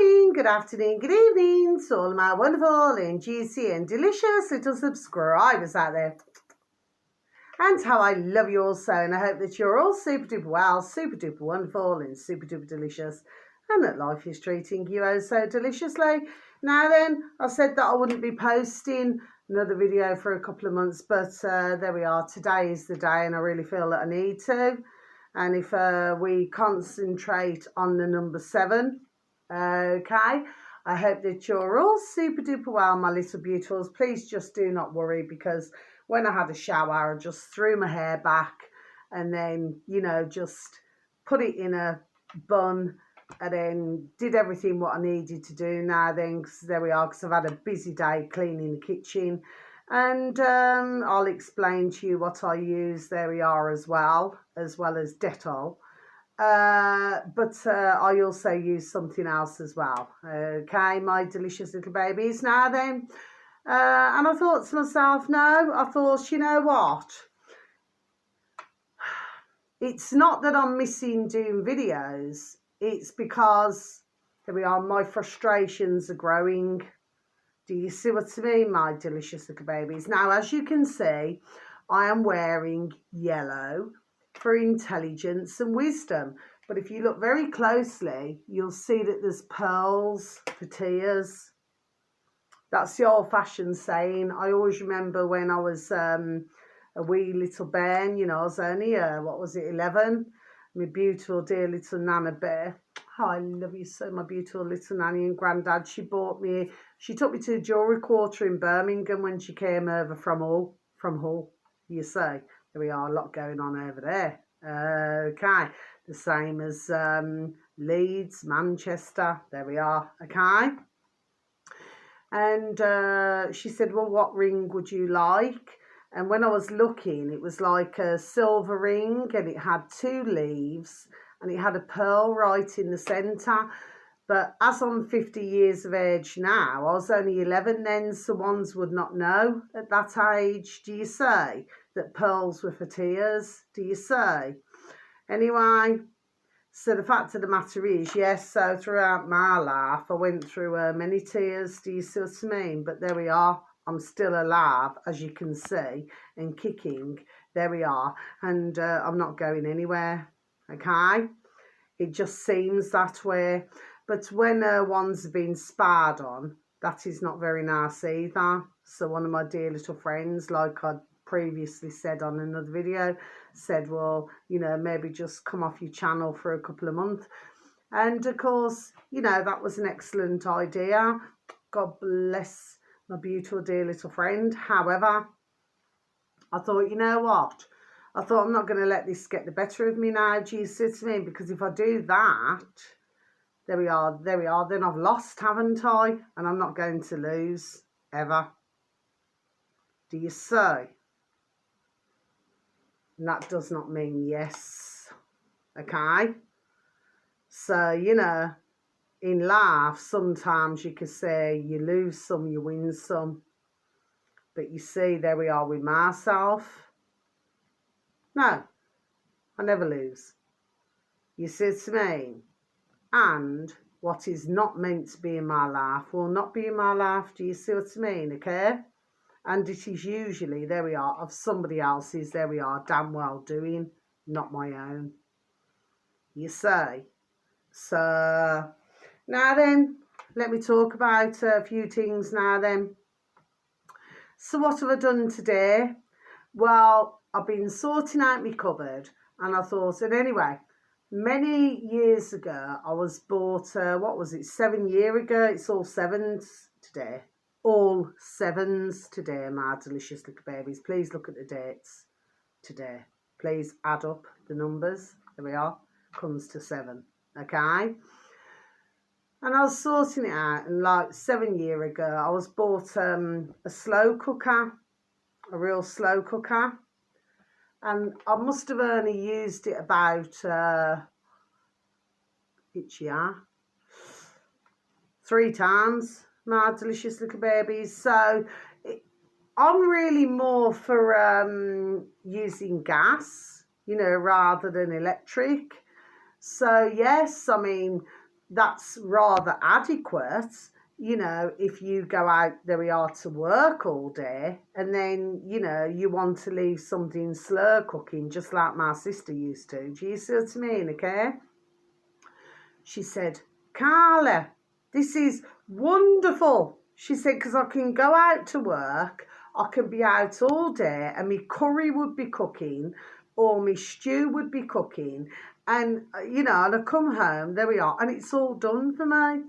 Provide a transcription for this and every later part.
morning, good afternoon, good evening to all my wonderful and juicy and delicious little subscribers out there. And how I love you all so, and I hope that you're all super duper well, super duper wonderful and super duper delicious, and that life is treating you oh so deliciously. Now then, I said that I wouldn't be posting another video for a couple of months, but there we are. Today is the day, and I really feel that I need to. And if we concentrate on the number 7, okay, I hope that you're all super duper well, my little beautifuls. Please just do not worry, because when I had a shower, I just threw my hair back and then, you know, just put it in a bun and then did everything what I needed to do now then, because there we are, because I've had a busy day cleaning the kitchen. And I'll explain to you what I use, there we are, as well as Dettol. But I also use something else as well. Okay, my delicious little babies. Now then, and I thought to myself, you know what? It's not that I'm missing doing videos. It's because, there we are, my frustrations are growing. Do you see what I mean, my delicious little babies? Now, as you can see, I am wearing yellow for intelligence and wisdom. But if you look very closely, you'll see that there's pearls for tears. That's the old-fashioned saying. I always remember when I was a wee little bairn, you know, I was only, 11? My beautiful, dear little Nana Bear. Oh, I love you so, my beautiful little nanny and granddad. She took me to the Jewellery Quarter in Birmingham when she came over from Hull. You see, there we are, a lot going on over there. Okay, the same as Leeds, Manchester, there we are, okay. And she said, well, what ring would you like? And when I was looking, it was like a silver ring, and it had 2 leaves, and it had a pearl right in the centre. But as I'm 50 years of age now, I was only 11 then, so ones would not know at that age, do you say, that pearls were for tears, do you say? Anyway, so the fact of the matter is, yes, so throughout my life, I went through many tears, do you see what I mean? But there we are. I'm still alive, as you can see, and kicking. There we are. And I'm not going anywhere, okay? It just seems that way. But when one's been sparred on, that is not very nice either. So one of my dear little friends, like I previously said on another video, said, well, you know, maybe just come off your channel for a couple of months. And of course, you know, that was an excellent idea. God bless my beautiful dear little friend. However, I thought, you know what? I thought, I'm not going to let this get the better of me now, do you see what I mean? Because if I do that, there we are, then I've lost, haven't I? And I'm not going to lose, ever. Do you see? And that does not mean yes, okay? So, you know, in life, sometimes you could say you lose some, you win some. But you see, there we are with myself. No, I never lose. You see what I mean? And what is not meant to be in my life will not be in my life. Do you see what I mean? Okay? And it is usually, there we are, of somebody else's, there we are, damn well doing, not my own. You see? So, now then, let me talk about a few things now then. So what have I done today? Well, I've been sorting out my cupboard, and I thought, and anyway, many years ago, I was bought, 7 years ago? It's all 7s today. All 7s today, my delicious little babies. Please look at the dates today. Please add up the numbers. There we are. Comes to 7. Okay? And I was sorting it out, and like 7 years ago, I was bought a slow cooker, a real slow cooker. And I must have only used it about, 3 times, my delicious little babies. So I'm really more for using gas, you know, rather than electric. So yes, I mean, that's rather adequate, you know, if you go out, there we are, to work all day, and then, you know, you want to leave something slow cooking, just like my sister used to. Do you see what I mean, okay? She said, Carla, this is wonderful. She said, because I can go out to work, I can be out all day, and my curry would be cooking, or my stew would be cooking, and, you know, and I come home, there we are, and it's all done for me.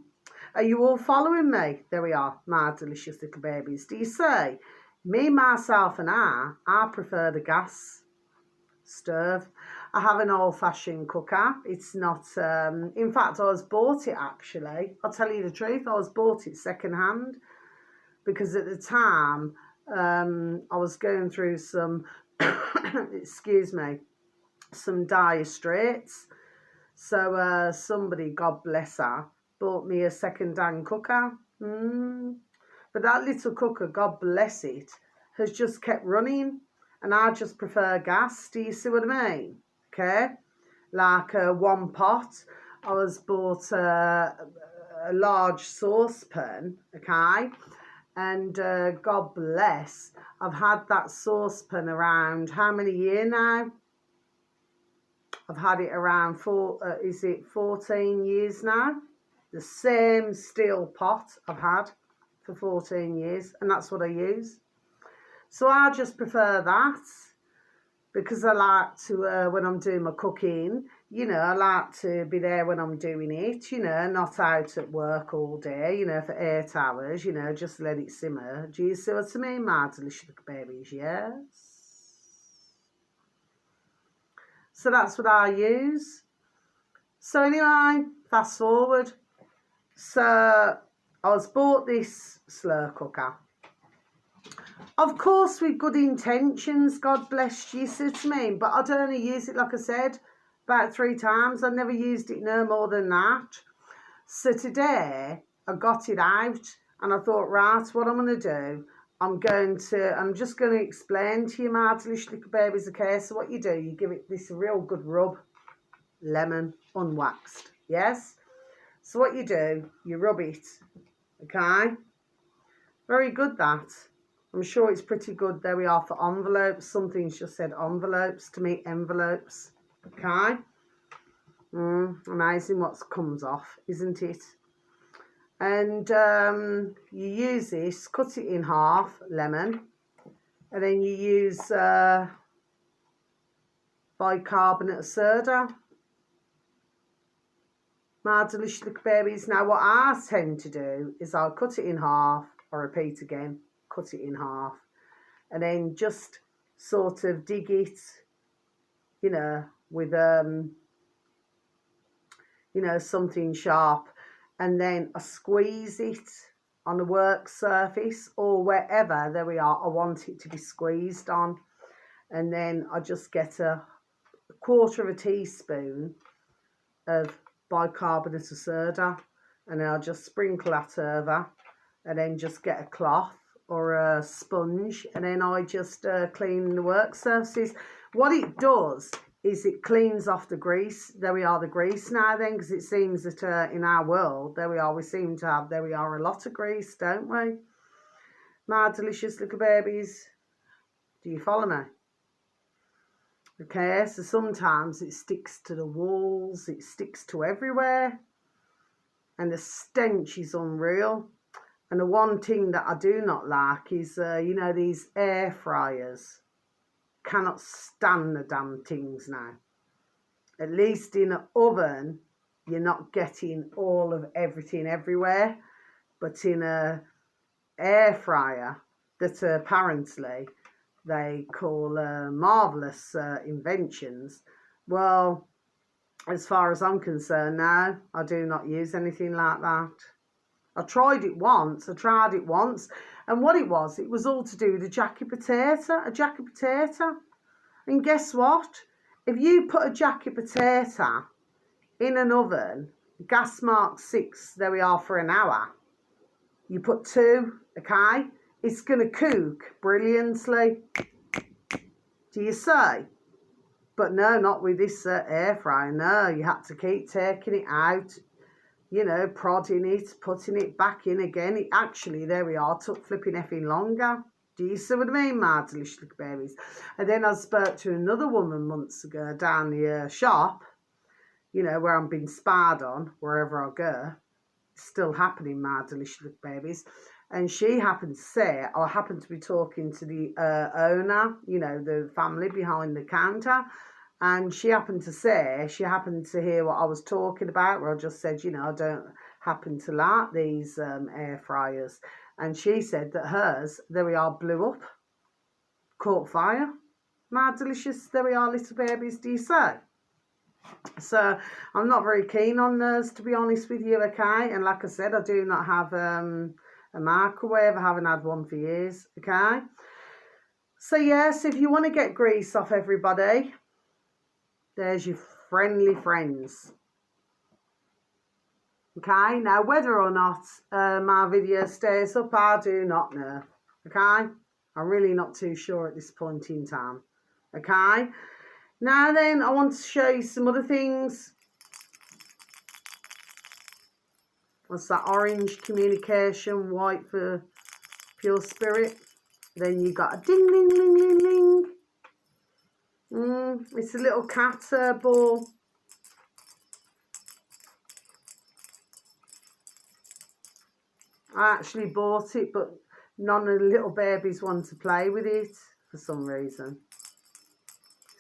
Are you all following me? There we are, my delicious little babies. Do you see? Me, myself, and I prefer the gas stove. I have an old-fashioned cooker. It's not, in fact, I was bought it actually. I'll tell you the truth, I was bought it second-hand because at the time I was going through some, excuse me, some dire straits. So somebody, God bless her, bought me a second-hand cooker. But that little cooker, God bless it, has just kept running. And I just prefer gas. Do you see what I mean? Okay? Like one pot. I was bought a large saucepan, okay? And God bless, I've had that saucepan around how many years now? I've had it around 14 years now? The same steel pot I've had for 14 years, and that's what I use. So I just prefer that because I like to, when I'm doing my cooking, you know, I like to be there when I'm doing it, you know, not out at work all day, you know, for 8 hours, you know, just let it simmer. Do you see what I mean, my delicious little babies? Yes. So that's what I use. So anyway, fast forward. So I was bought this slow cooker. Of course, with good intentions, God bless you, see what I mean? But I'd only use it, like I said, about 3 times. I never used it no more than that. So today, I got it out and I thought, right, what I'm going to do, I'm just going to explain to you, my delicious little babies, okay? So what you do, you give it this real good rub, lemon, unwaxed, yes? So what you do, you rub it, okay? Very good, that. I'm sure it's pretty good. There we are for envelopes. Something's just said envelopes to me, envelopes. Okay. Amazing what comes off, isn't it? And you use this, cut it in half, lemon. And then you use bicarbonate of soda. My delicious little babies. Now what I tend to do is I'll cut it in half. I'll repeat again. Cut it in half, and then just sort of dig it, you know, with you know, something sharp, and then I squeeze it on the work surface or wherever, there we are, I want it to be squeezed on, and then I just get a quarter of a teaspoon of bicarbonate of soda, and then I'll just sprinkle that over, and then just get a cloth or a sponge, and then I just clean the work surfaces. What it does is it cleans off the grease. There we are, the grease now then, because it seems that in our world, there we are, we seem to have, there we are, a lot of grease, don't we? My delicious little babies. Do you follow me? Okay, so sometimes it sticks to the walls, it sticks to everywhere, and the stench is unreal. And the one thing that I do not like is, you know, these air fryers. Cannot stand the damn things now. At least in an oven, you're not getting all of everything everywhere. But in a air fryer that apparently they call marvellous inventions, well, as far as I'm concerned now, I do not use anything like that. I tried it once, and what it was all to do with a jacket potato. And guess what? If you put a jacket potato in an oven, gas mark 6, there we are, for an hour, you put 2, okay? It's going to cook brilliantly. Do you see? But no, not with this air fryer. No, you have to keep taking it out, you know, prodding it, putting it back in again. It actually, there we are, took flipping effing longer. Do you see what I mean, my delicious little babies? And then I spoke to another woman months ago down the shop, you know, where I'm being spied on, wherever I go. It's still happening, my delicious little babies. And she happened to say, I happened to be talking to the owner, you know, the family behind the counter. And she happened to say, she happened to hear what I was talking about, where I just said, you know, I don't happen to like these air fryers. And she said that hers, there we are, blew up, caught fire. My delicious, there we are, little babies, do you say? So I'm not very keen on those, to be honest with you, okay? And like I said, I do not have a microwave. I haven't had one for years, okay? So yes, if you want to get grease off everybody, there's your friendly friends. Okay, now whether or not my video stays up, I do not know. Okay, I'm really not too sure at this point in time. Okay, now then, I want to show you some other things. What's that? Orange communication, white for pure spirit. Then you got a ding, ding, ding, ding, ding. It's a little cat ball. I actually bought it, but none of the little babies want to play with it for some reason.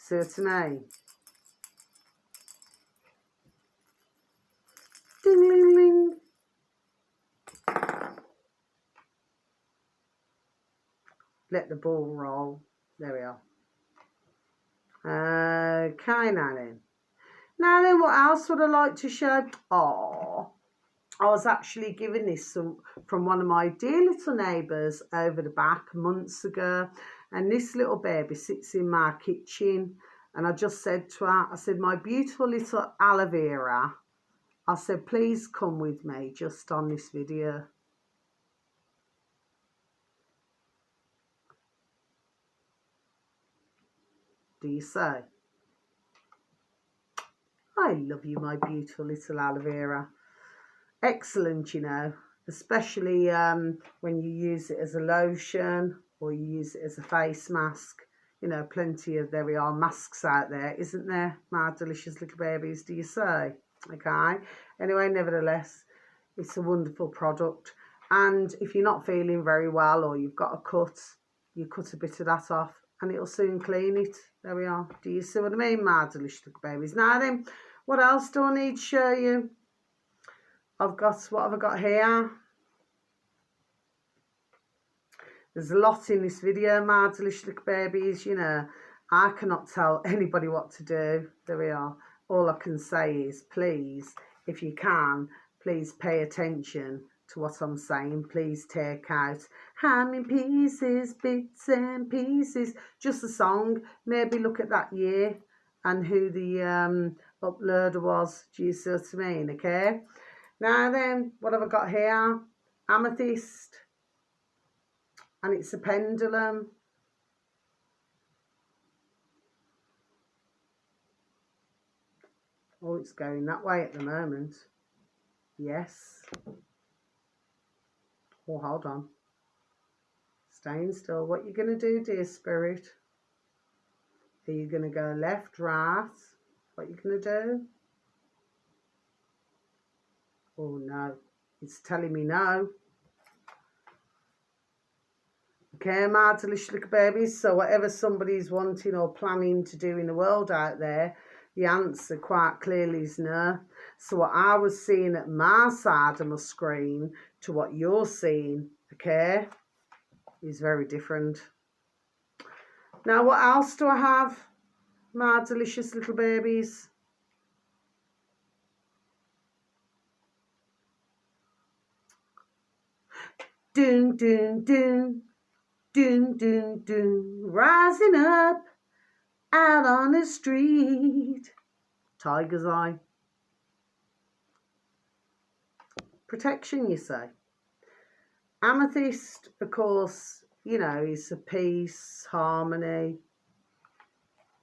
Certainly. Ding, ding, ding. Let the ball roll. There we are. Okay, now then. Now then, what else would I like to show? Oh, I was actually given this from one of my dear little neighbours over the back months ago. And this little baby sits in my kitchen. And I just said to her, I said, my beautiful little aloe vera, I said, please come with me just on this video. Do you say? I love you, my beautiful little aloe vera. Excellent, you know, especially when you use it as a lotion or you use it as a face mask. You know, plenty of, there we are, masks out there, isn't there, my delicious little babies, do you say? Okay, anyway, nevertheless, it's a wonderful product. And if you're not feeling very well or you've got a cut, you cut a bit of that off and it'll soon clean it. There we are. Do you see what I mean, my delicious little babies? Now then, what else do I need to show you? I've got, what have I got here? There's a lot in this video, my delicious little babies. You know, I cannot tell anybody what to do. There we are. All I can say is, please, if you can, please pay attention to what I'm saying. Please take out how many pieces, bits and pieces. Just the song. Maybe look at that year and who the uploader was. Do you see what I mean? Okay. Now then, what have I got here? Amethyst. And it's a pendulum. Oh, it's going that way at the moment. Yes. Oh, hold on. Staying still. What are you going to do, dear spirit? Are you going to go left, right? What are you going to do? Oh, no. It's telling me no. Okay, my delicious little babies. So whatever somebody's wanting or planning to do in the world out there, the answer quite clearly is no. So what I was seeing at my side of my screen to what you're seeing, okay, is very different. Now, what else do I have, my delicious little babies? Doon, doon, doon. Doon, doon, doon. Rising up out on the street. Tiger's eye. Protection, you say. Amethyst, of course, you know, is a peace, harmony.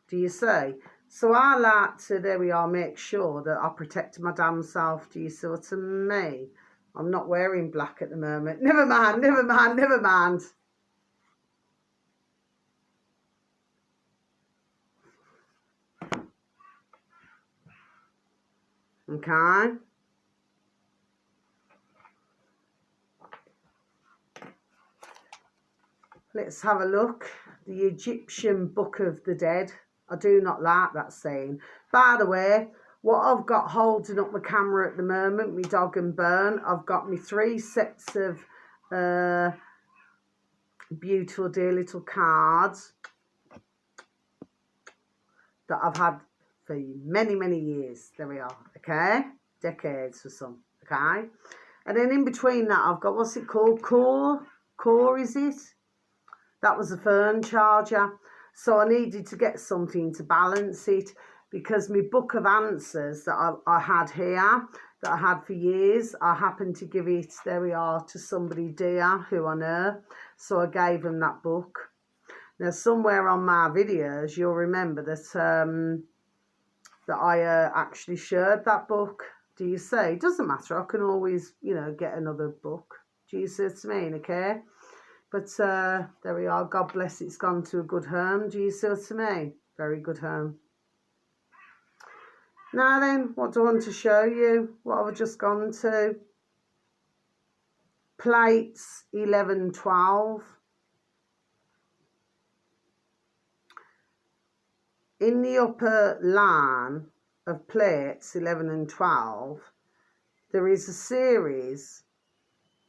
Do you say? So I like to, there we are, make sure that I protect my damn self. Do you see what I mean? I'm not wearing black at the moment. Never mind, never mind, never mind. Okay. Let's have a look. The Egyptian Book of the Dead. I do not like that saying. By the way, what I've got holding up my camera at the moment, my dog and Burn, I've got me 3 sets of beautiful dear little cards that I've had for many, many years. There we are, okay? Decades for some, okay? And then in between that, I've got, what's it called? Core, is it? That was a fern charger. So I needed to get something to balance it because my book of answers that I had here, that I had for years, I happened to give it, there we are, to somebody dear who I know. So I gave them that book. Now, somewhere on my videos, you'll remember that that I actually shared that book. Do you see? It doesn't matter. I can always, you know, get another book. Do you see what I mean? Okay? But there we are. God bless, it's gone to a good home. Do you see what I mean? Very good home. Now then, what do I want to show you? What have I just gone to? Plates 11, 12. In the upper line of plates 11 and 12, there is a series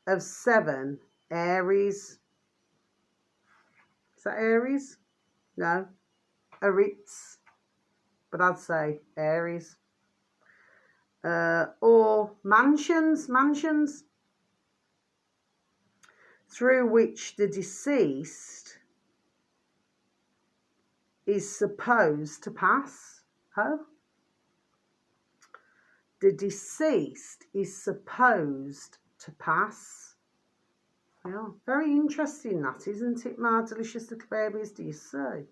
of 7 Aries. Is that Aries? No. Aries. But I'd say Aries. Or mansions, through which the deceased is supposed to pass. Oh? The deceased is supposed to pass. Yeah, very interesting that, isn't it, my delicious little babies? Do you see?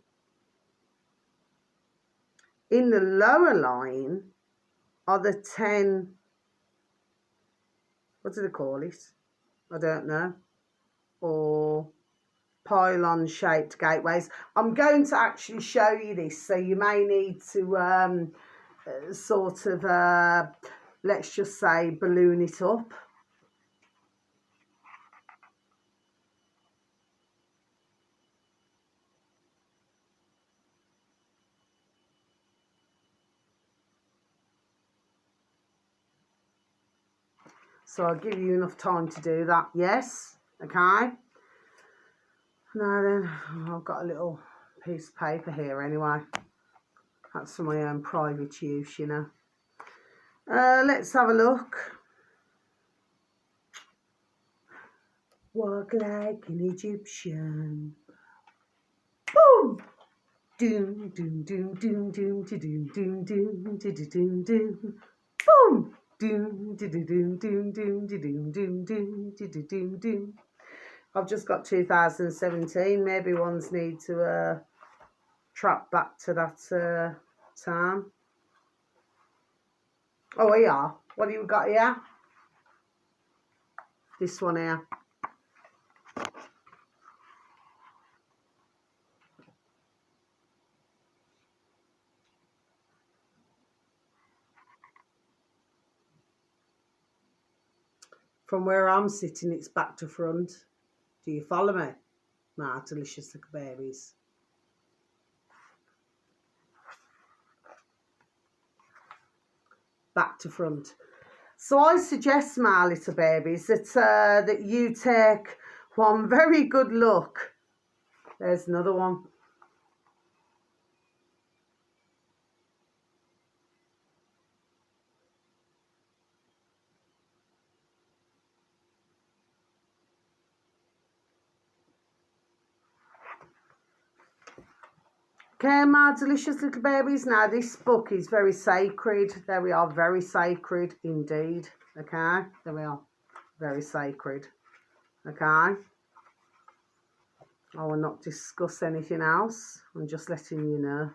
In the lower line are the 10, what do they call it? I don't know. Or pylon-shaped gateways. I'm going to actually show you this, so you may need to sort of, let's just say, balloon it up. So I'll give you enough time to do that. Yes? Okay? Now then, I've got a little piece of paper here anyway. That's for my own private use, you know. Let's have a look. Walk like an Egyptian. Boom! Doom, doom, doom, doom, doom, doom, doom, doom, doom, doom. Boom! Doom, doom, doom, doom, doom, doom, doom, doom, doom, doom. I've just got 2017. Maybe ones need to track back to that time. Oh, here you are. What do you got here? This one here. From where I'm sitting, it's back to front. Do you follow me? My delicious little babies. Back to front. So I suggest, my little babies, that that you take one very good look. There's another one. Okay, my delicious little babies. Now, this book is very sacred. There we are, very sacred indeed. Okay, there we are, very sacred. Okay. I will not discuss anything else. I'm just letting you know.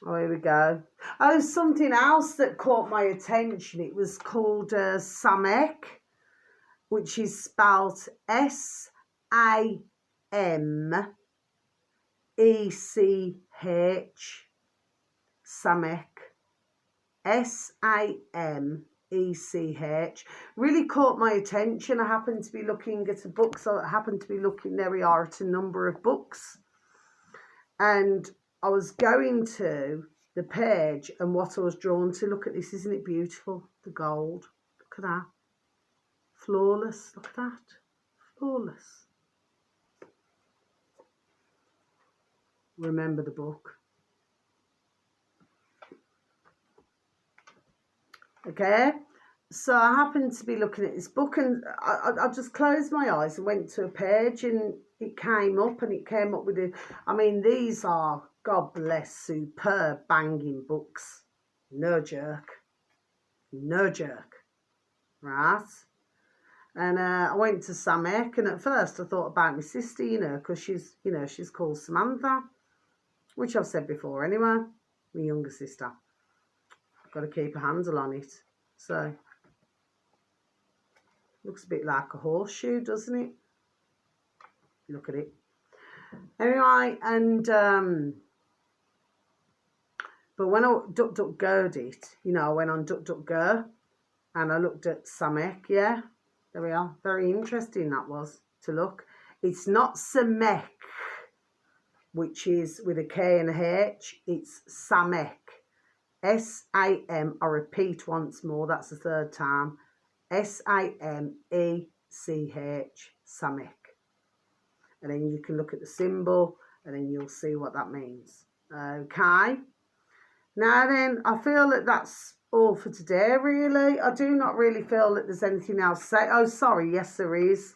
Oh, here we go. Oh, something else that caught my attention. It was called Samek, which is spelt SAMECH. Samek. SAMECH. Really caught my attention. I happened to be looking at a book, so I happened to be looking, there we are, at a number of books. And I was going to the page, and what I was drawn to, look at this, isn't it beautiful? The gold. Look at that. Flawless. Look at that. Flawless. Remember the book. Okay, so I happened to be looking at this book, and I just closed my eyes and went to a page, and it came up, and it came up with it. I mean, these are, God bless, superb, banging books. No jerk. No jerk. Right? And I went to Samek, and at first I thought about my sister, because she's called Samantha, which I've said before anyway, my younger sister. Got to keep a handle on it. So, looks a bit like a horseshoe, doesn't it? Look at it. Anyway, and but when I DuckDuckGo'd it, I went on DuckDuckGo, and I looked at Samek. Yeah, there we are. Very interesting that was to look. It's not Samek, which is with a K and a H. It's Samek. S-A-M, I repeat once more, that's the third time, S-A-M-E-C-H, Samek. And then you can look at the symbol, and then you'll see what that means. Okay. Now then, I feel that that's all for today, really. I do not really feel that there's anything else to say. Oh, sorry, yes, there is.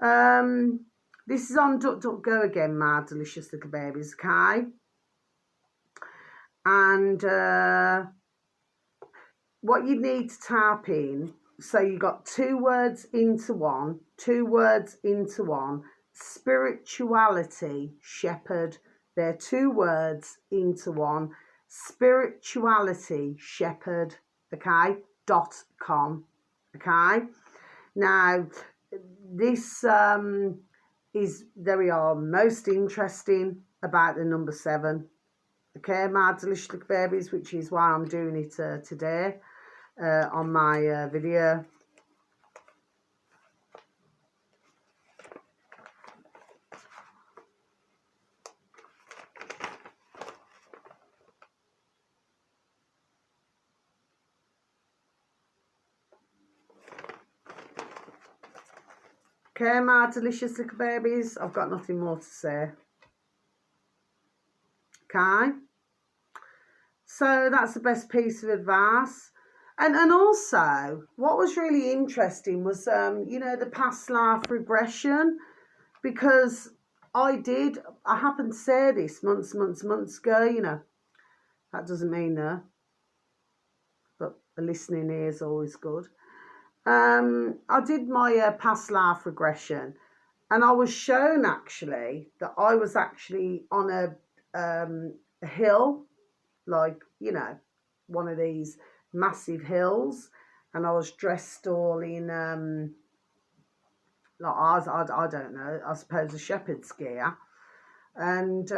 This is on DuckDuckGo again, my delicious little babies, okay? And what you need to type in, so you got 2 words into one, spirituality, shepherd. They're 2 words into one, spirituality, shepherd, okay, .com, okay. Now, this is, there we are, most interesting about the number 7. Okay, my delicious little babies, which is why I'm doing it today on my video. Okay, my delicious little babies, I've got nothing more to say. Okay, so that's the best piece of advice. And also, what was really interesting was, the past life regression, because I happened to say this months ago, that doesn't mean no, but a listening ear is always good. I did my past life regression, and I was shown actually that I was actually on a hill, like, one of these massive hills, and I was dressed all in like I don't know, I suppose a shepherd's gear. And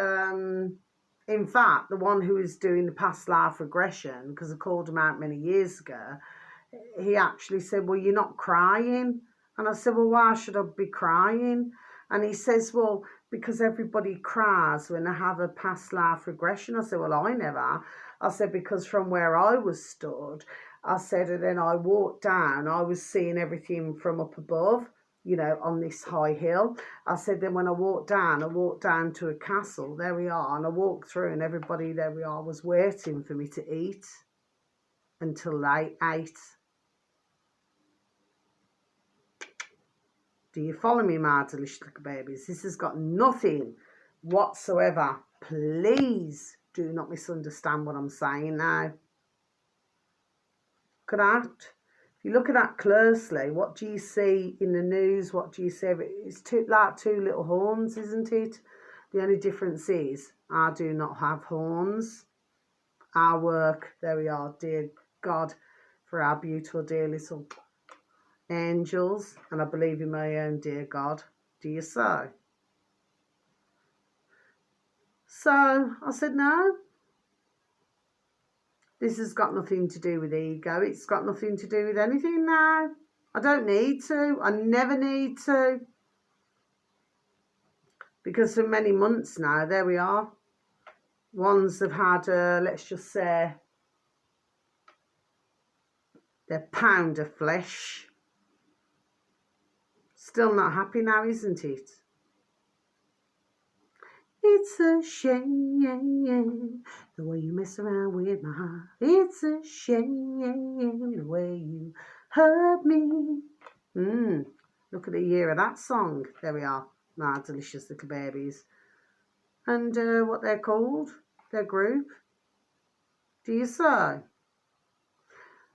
in fact, the one who was doing the past life regression, because I called him out many years ago, he actually said, well, you're not crying. And I said, well, why should I be crying? And he says, well, because everybody cries when they have a past life regression. I said, well, I never. I said, because from where I was stood, I said, and then I walked down, I was seeing everything from up above, on this high hill. I said, then when I walked down to a castle, there we are, and I walked through, and everybody, there we are, was waiting for me to eat until they ate. Do you follow me, my delicious little babies? This has got nothing whatsoever. Please do not misunderstand what I'm saying now. Look at that. If you look at that closely, what do you see in the news? What do you see? It's like 2 little horns, isn't it? The only difference is I do not have horns. our work. There we are, dear God, for our beautiful, dear little angels. And I believe in my own dear God. Do you so? So I said, no. This has got nothing to do with ego. It's got nothing to do with anything now. I don't need to. I never need to. Because for many months now, there we are. Ones have had, let's just say, their pound of flesh. Still not happy now, isn't it? It's a shame the way you mess around with my heart. It's a shame the way you hurt me. Look at the year of that song. There we are. My delicious little babies. And what they're called, their group. Do you so?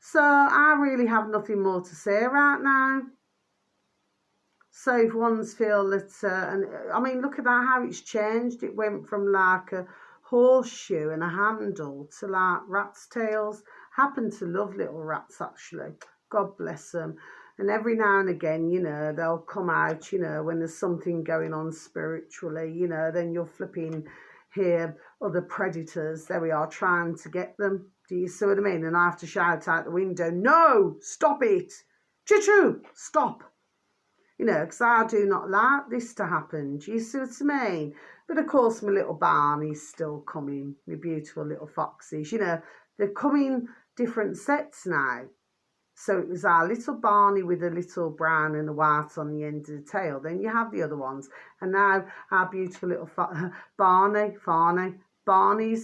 So I really have nothing more to say right now. So if ones feel that, and I mean, look at that, how it's changed. It went from like a horseshoe and a handle to like rat's tails. Happen to love little rats, actually. God bless them. And every now and again, you know, they'll come out, you know, when there's something going on spiritually, you know, then you're flipping here other predators. There we are, trying to get them. Do you see what I mean? And I have to shout out the window, no, stop it. Choo-choo, stop. You know, because I do not like this to happen. Do you see what I mean? But of course, my little Barney's still coming. My beautiful little foxes. You know, they're coming different sets now. So it was our little Barney with a little brown and a white on the end of the tail. Then you have the other ones. And now our beautiful little Barney's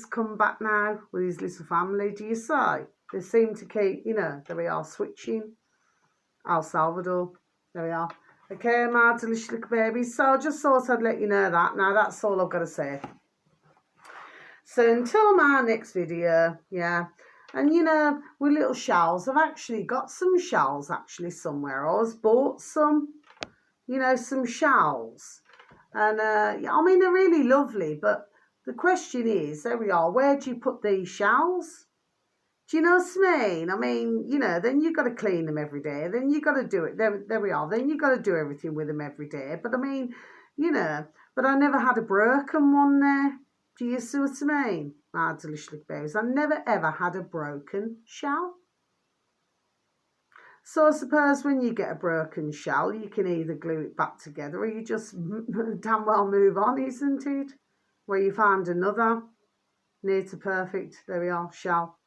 come back now with his little family. Do you see? They seem to keep, you know, there we are switching. El Salvador. There we are. Okay, my delicious little babies. So I just thought I'd let you know that. Now, that's all I've got to say. So until my next video, yeah. And, you know, with little shells, I've actually got some shells, actually, somewhere. I was bought some, you know, some shells. And, I mean, they're really lovely. But the question is, there we are, where do you put these shells? Do you know what I mean? I mean, you know, then you've got to clean them every day. Then you've got to do it. There we are. Then you've got to do everything with them every day. But I mean, you know, but I never had a broken one there. Do you see what I mean? My delicious little babies. I never, ever had a broken shell. So I suppose when you get a broken shell, you can either glue it back together or you just damn well move on, isn't it? Where you find another near to perfect, there we are, shell.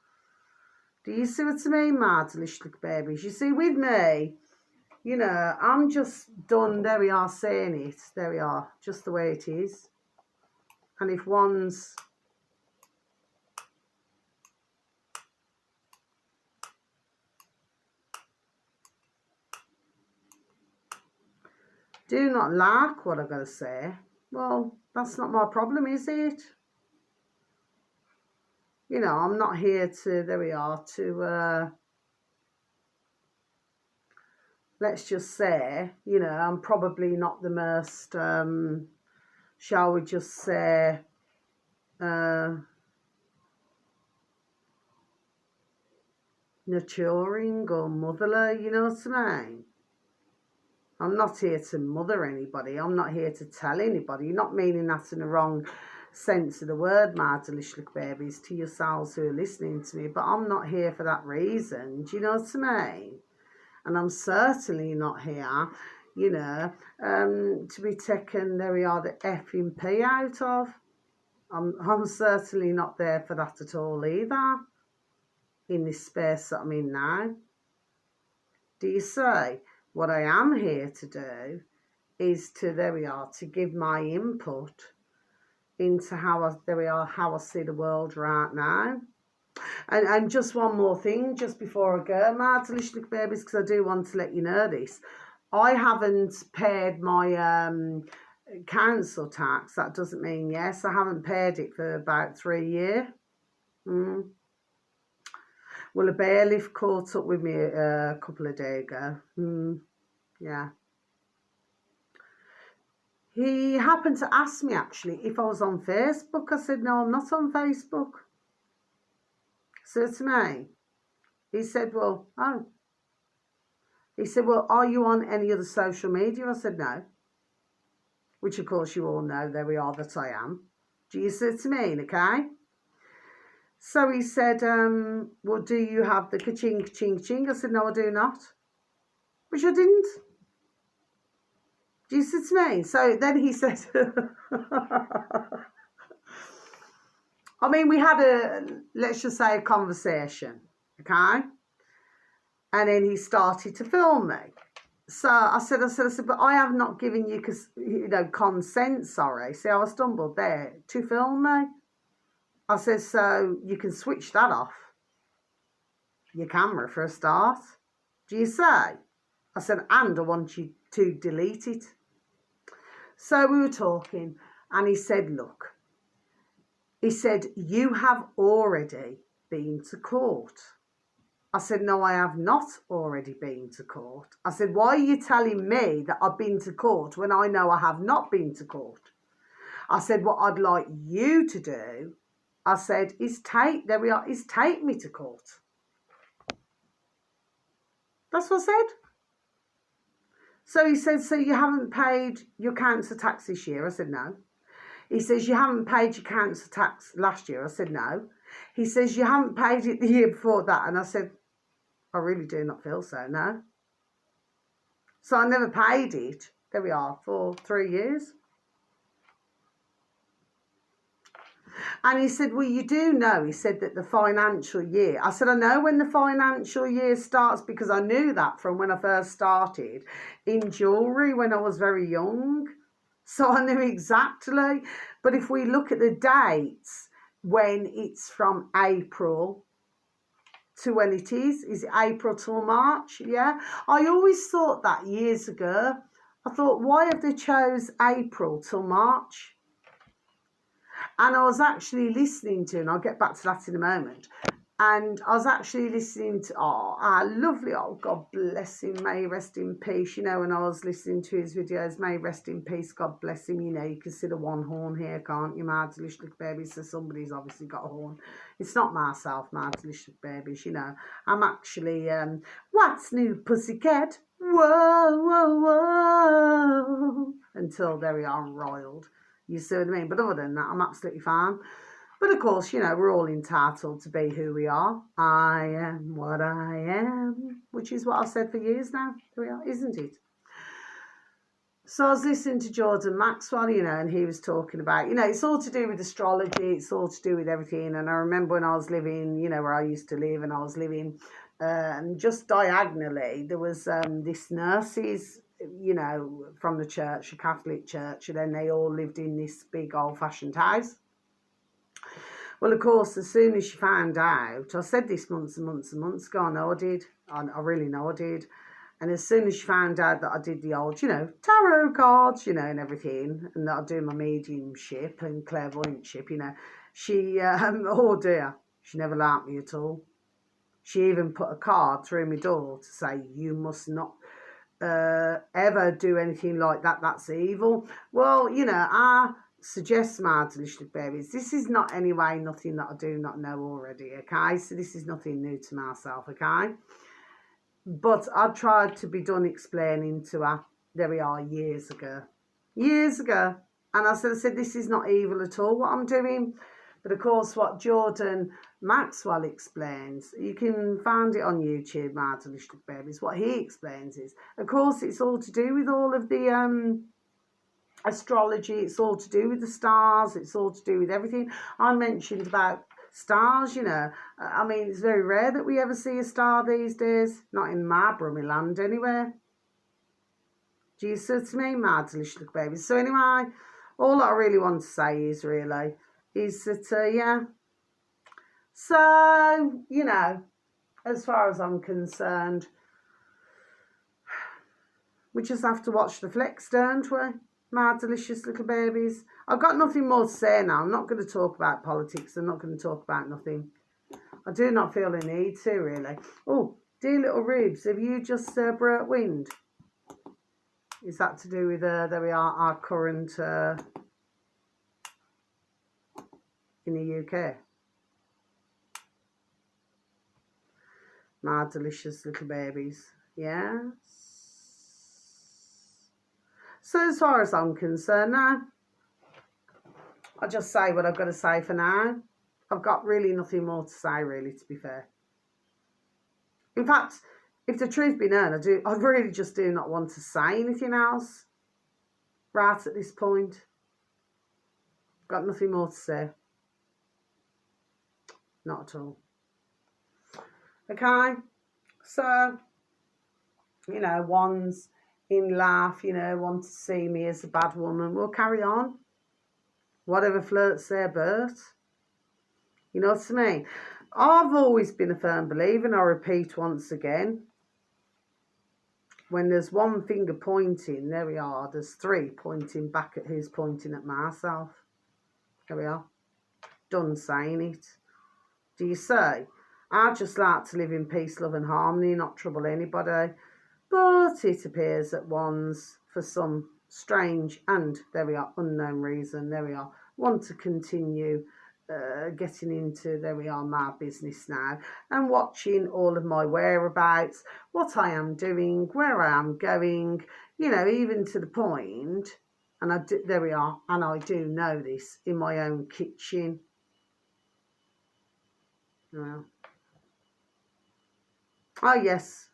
Do you see what I mean, my delicious little babies? You see, with me, you know, I'm just done, there we are, saying it. There we are, just the way it is. And if one's... do not like what I've got to say, well, that's not my problem, is it? You know, I'm not here to, there we are, to, let's just say, you know, I'm probably not the most, shall we just say, nurturing or motherly, you know what I mean? I'm not here to mother anybody. I'm not here to tell anybody. You're not meaning that in the wrong sense of the word, my delicious little babies, to yourselves who are listening to me. But I'm not here for that reason. Do you know what I mean? And I'm certainly not here, you know, to be taken, there we are, the effing pee out of. I'm certainly not there for that at all either, in this space that I'm in now. Do you see? What I am here to do is to, there we are, to give my input into how I, there we are, how I see the world right now. And just one more thing, just before I go, my delicious little babies, because I do want to let you know this. I haven't paid my council tax. That doesn't mean yes. I haven't paid it for about 3 years. Well, a bailiff caught up with me a couple of days ago. Yeah. He happened to ask me, actually, if I was on Facebook. I said, no, I'm not on Facebook. So to me, he said, well, oh. He said, well, are you on any other social media? I said, no. Which, of course, you all know, there we are, that I am. Do you see what I mean, okay? So he said, well, do you have the ka-ching, ka-ching, ka-ching? I said, no, I do not. Which I didn't. Do you see what I mean? So then he said, I mean, we had let's just say a conversation, okay? And then he started to film me. So I said, but I have not given you, consent, sorry. See how I stumbled there, to film me. I said, so you can switch that off, your camera for a start. Do you say? I said, and I want you to delete it. So we were talking, and he said, look, he said, you have already been to court. I said, no, I have not already been to court. I said, why are you telling me that I've been to court when I know I have not been to court? I said, what I'd like you to do, I said, is take me to court. That's what I said. So he said, so you haven't paid your council tax this year? I said, no. He says, you haven't paid your council tax last year? I said, no. He says, you haven't paid it the year before that? And I said, I really do not feel so, no. So I never paid it. There we are, for 3 years. And he said, well, you do know, he said, that the financial year. I said, I know when the financial year starts because I knew that from when I first started in jewellery when I was very young. So I knew exactly. But if we look at the dates, when it's from April to when it is it April till March? Yeah. I always thought that years ago. I thought, why have they chose April till March? And I was actually listening to, and I'll get back to that in a moment, and I was actually listening to, lovely, God bless him, may he rest in peace, when I was listening to his videos, may he rest in peace, God bless him, you can see the one horn here, can't you, my delicious little baby, so somebody's obviously got a horn. It's not myself, my delicious babies, I'm actually, what's new, pussycat? Whoa, whoa, whoa, until there we are, roiled. You see what I mean? But other than that, I'm absolutely fine. But of course, we're all entitled to be who we are. I am what I am, which is what I've said for years now. Here we are, isn't it? So I was listening to Jordan Maxwell, and he was talking about, it's all to do with astrology. It's all to do with everything. And I remember when I was living, where I used to live, and I was living, and just diagonally, there was this nurses, from the church, the Catholic church, and then they all lived in this big old-fashioned house. Well, of course, as soon as she found out, I said this months and months and months ago, I know I did, I really know I did, and as soon as she found out that I did the old, tarot cards, and everything, and that I do my mediumship and clairvoyantship, she, oh dear, she never liked me at all. She even put a card through my door to say, you must not ever do anything like that, that's evil. Well, I suggest, my delicious babies, this is not anyway nothing that I do not know already, okay? So this is nothing new to myself, okay? But I tried to be done explaining to her, there we are, years ago, and I said, this is not evil at all, what I'm doing. But of course, what Jordan Maxwell explains, you can find it on YouTube, my delicious babies. What he explains is, of course, it's all to do with all of the astrology. It's all to do with the stars. It's all to do with everything. I mentioned about stars, I mean, it's very rare that we ever see a star these days. Not in my Brummy land anywhere. Do you see to me, my delicious babies? So anyway, all I really want to say is that, yeah. So, as far as I'm concerned, we just have to watch the flicks, don't we? My delicious little babies. I've got nothing more to say now. I'm not going to talk about politics. I'm not going to talk about nothing. I do not feel the need to, really. Oh, dear little Rubes, have you just broke wind? Is that to do with, there we are, our current in the UK? my delicious little babies. Yeah. So as far as I'm concerned now, I'll just say what I've got to say for now. I've got really nothing more to say, really, to be fair. In fact, if the truth be known, I really just do not want to say anything else right at this point. Got nothing more to say. Not at all. Okay? So, you know, one's in laugh, you know, want to see me as a bad woman. We'll carry on. Whatever floats their boat. You know what I mean? I've always been a firm believer, and I repeat once again, when there's one finger pointing, there we are, there's three pointing back at who's pointing at myself. There we are. Done saying it. Do you say? I just like to live in peace, love and harmony, not trouble anybody. But it appears that one's, for some strange and, there we are, unknown reason, there we are, want to continue getting into, there we are, my business now, and watching all of my whereabouts, what I am doing, where I am going, you know, even to the point, and there we are, and I do know this, in my own kitchen. Well, oh yes,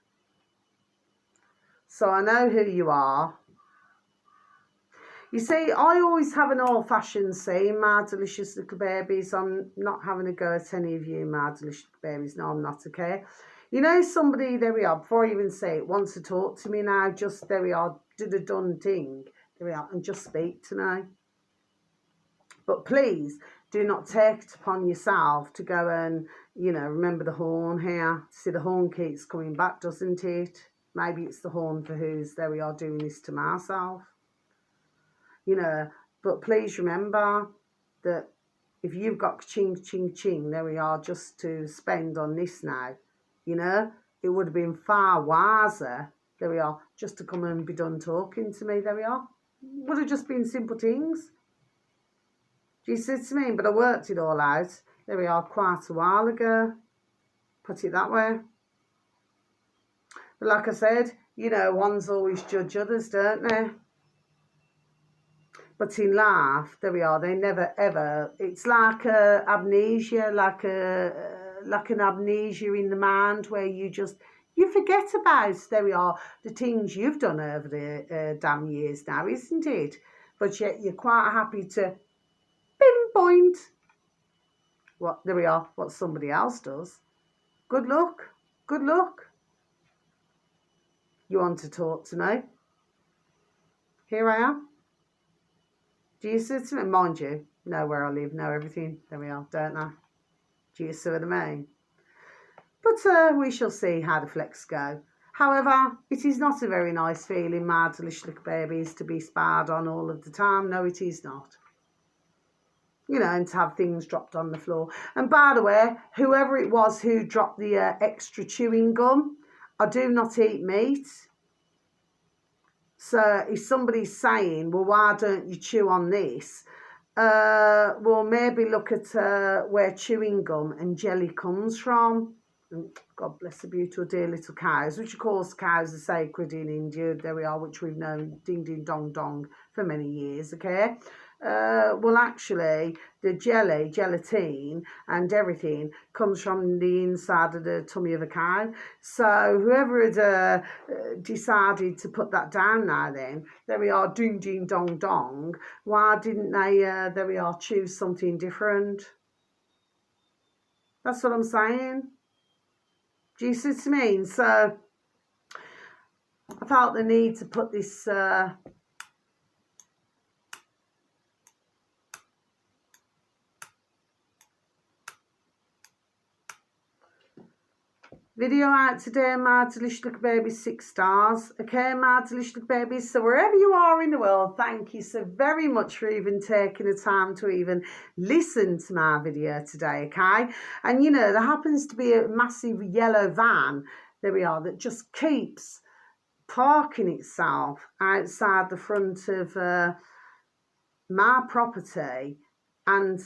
so I know who you are. You see, I always have an old-fashioned saying, my delicious little babies. I'm not having a go at any of you, my delicious babies. No, I'm not, okay? You know, somebody, there we are, before I even say it, wants to talk to me now, just, there we are, do the done thing, there we are, and just speak to me. But please, do not take it upon yourself to go and, you know, remember the horn here. See, the horn keeps coming back, doesn't it? Maybe it's the horn for who's, there we are, doing this to myself. You know, but please remember that if you've got ching, ching, ching, there we are, just to spend on this now, you know, it would have been far wiser, there we are, just to come and be done talking to me, there we are. Would have just been simple things. Do you see what I mean? But I worked it all out, there we are, quite a while ago, put it that way. But like I said, you know, ones always judge others, don't they? But in life, there we are, they never ever, it's like amnesia, like an amnesia in the mind where you forget about, there we are, the things you've done over the damn years now, isn't it? But yet you're quite happy to pinpoint what, there we are, what somebody else does. Good luck, good luck. You want to talk to me? Here I am. Do you see what I mean? Mind you, know where I live, know everything. There we are, don't I? Do you see what I mean? But we shall see how the flex go. However, it is not a very nice feeling, my delicious little babies, to be spied on all of the time. No, it is not. You know, and to have things dropped on the floor. And by the way, whoever it was who dropped the extra chewing gum, I do not eat meat. So if somebody's saying, well, why don't you chew on this? Well, maybe look at where chewing gum and jelly comes from. And God bless the beautiful dear little cows, which of course cows are sacred in India. There we are, which we've known ding ding dong dong for many years, okay? Well, actually, the gelatine and everything comes from the inside of the tummy of a cow. So whoever had decided to put that down now then, there we are, ding, ding, dong, dong, why didn't they, there we are, choose something different? That's what I'm saying. Do you see what I mean? So I felt the need to put this video out today, my delicious little babies, 6 stars. Okay, my delicious little babies. So wherever you are in the world, thank you so very much for even taking the time to even listen to my video today, okay? And you know, there happens to be a massive yellow van, there we are, that just keeps parking itself outside the front of my property and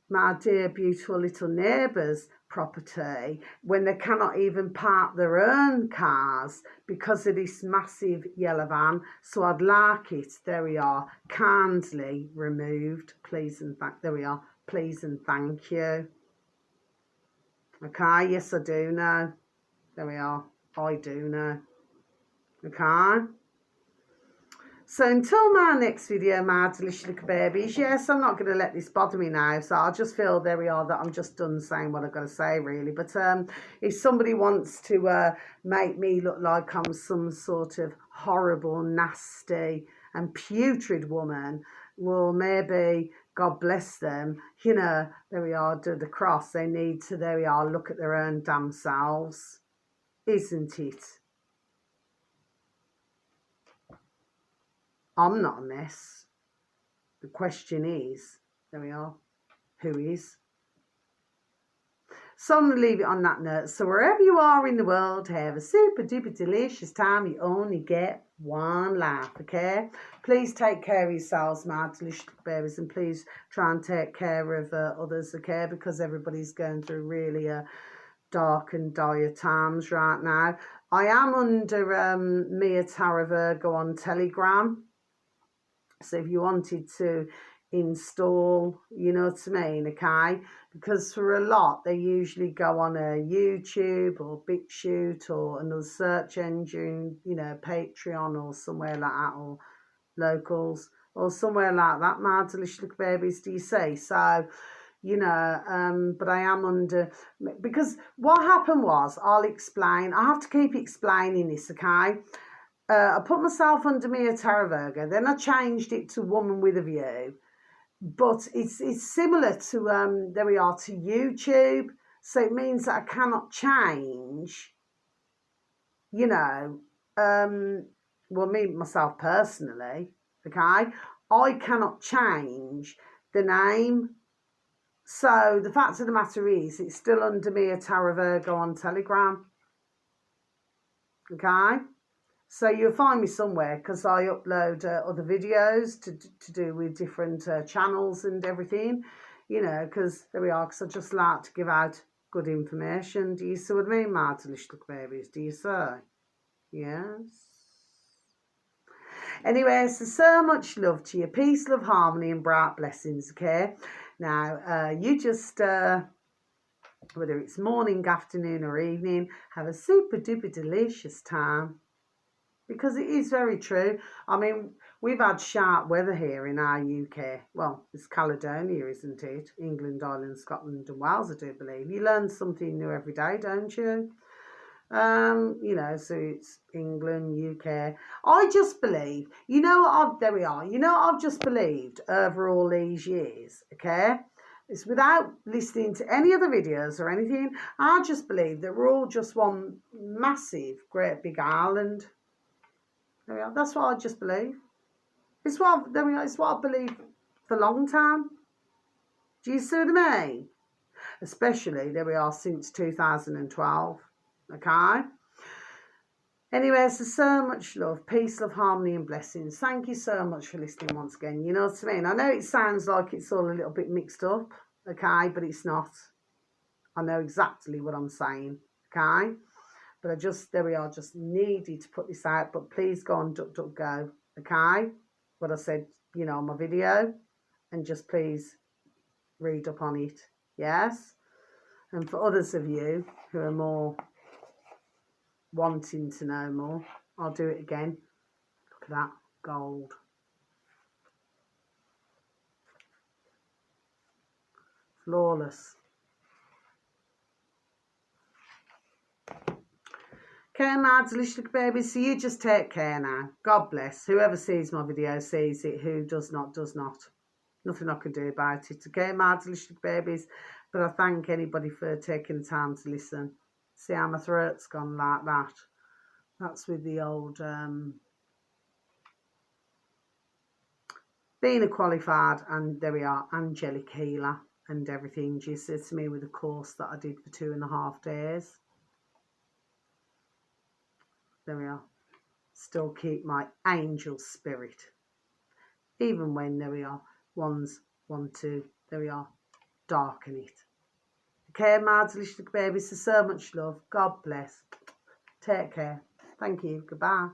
my dear beautiful little neighbours' property when they cannot even park their own cars because of this massive yellow van. So I'd like it, there we are, kindly removed, please and there we are, please and thank you. Okay, yes I do know, there we are, I do know. Okay, so until my next video, my delicious little babies, yes, I'm not going to let this bother me now, so I just feel, there we are, that I'm just done saying what I've got to say, really. But if somebody wants to make me look like I'm some sort of horrible, nasty and putrid woman, well, maybe, God bless them, you know, there we are, do the cross. They need to, there we are, look at their own damn selves, isn't it? I'm not a mess. The question is, there we are, who is? So I'm going to leave it on that note. So wherever you are in the world, have a super duper delicious time. You only get one life, okay? Please take care of yourselves, my delicious babies, and please try and take care of others, okay? Because everybody's going through really dark and dire times right now. I am under Mia Tara Virgo on Telegram. So if you wanted to install, you know what I mean, okay? Because for a lot, they usually go on a YouTube or BitChute or another search engine, you know, Patreon or somewhere like that, or Locals or somewhere like that, my delicious little babies, do you see? So, you know, but I am under, because what happened was, I'll explain, I have to keep explaining this, okay? I put myself under Mia Tara Virgo, then I changed it to Woman with a View. But it's similar to, there we are, to YouTube. So it means that I cannot change, you know, well, me, myself personally, okay? I cannot change the name. So the fact of the matter is, it's still under Mia Tara Virgo on Telegram, okay? So you'll find me somewhere because I upload other videos to do with different channels and everything, you know, because there we are, because I just like to give out good information. Do you see what I mean, my delicious little babies? Do you see? Yes. Anyway, so much love to you. Peace, love, harmony and bright blessings, okay? Now, you just, whether it's morning, afternoon or evening, have a super duper delicious time. Because it is very true. I mean, we've had sharp weather here in our UK. Well, it's Caledonia, isn't it? England, Ireland, Scotland and Wales, I do believe. You learn something new every day, don't you? You know, so it's England, UK. I just believe, you know what, there we are. You know what I've just believed over all these years, okay? It's without listening to any other videos or anything. I just believe that we're all just one massive, great big island. There we are. That's what I just believe. It's what, there we are. It's what I believe for a long time. Do you see what I mean? Especially, there we are, since 2012. Okay? Anyway, so much love, peace, love, harmony and blessings. Thank you so much for listening once again. You know what I mean? I know it sounds like it's all a little bit mixed up, okay? But it's not. I know exactly what I'm saying, okay? But I just, there we are, just needed to put this out. But please go on DuckDuckGo, okay? What I said, you know, on my video. And just please read up on it, yes? And for others of you who are more wanting to know more, I'll do it again. Look at that, gold. Flawless. Okay, my delicious babies, so you just take care now. God bless. Whoever sees my video sees it. Who does not, does not. Nothing I can do about it. Okay, my delicious babies. But I thank anybody for taking the time to listen. See how my throat's gone like that. That's with the old being a qualified, and there we are, angelic healer and everything. She said to me with a course that I did for 2.5 days. There we are. Still keep my angel spirit. Even when, there we are, ones want to, there we are, darken it. Okay, Mads, little babies, so much love. God bless. Take care. Thank you. Goodbye.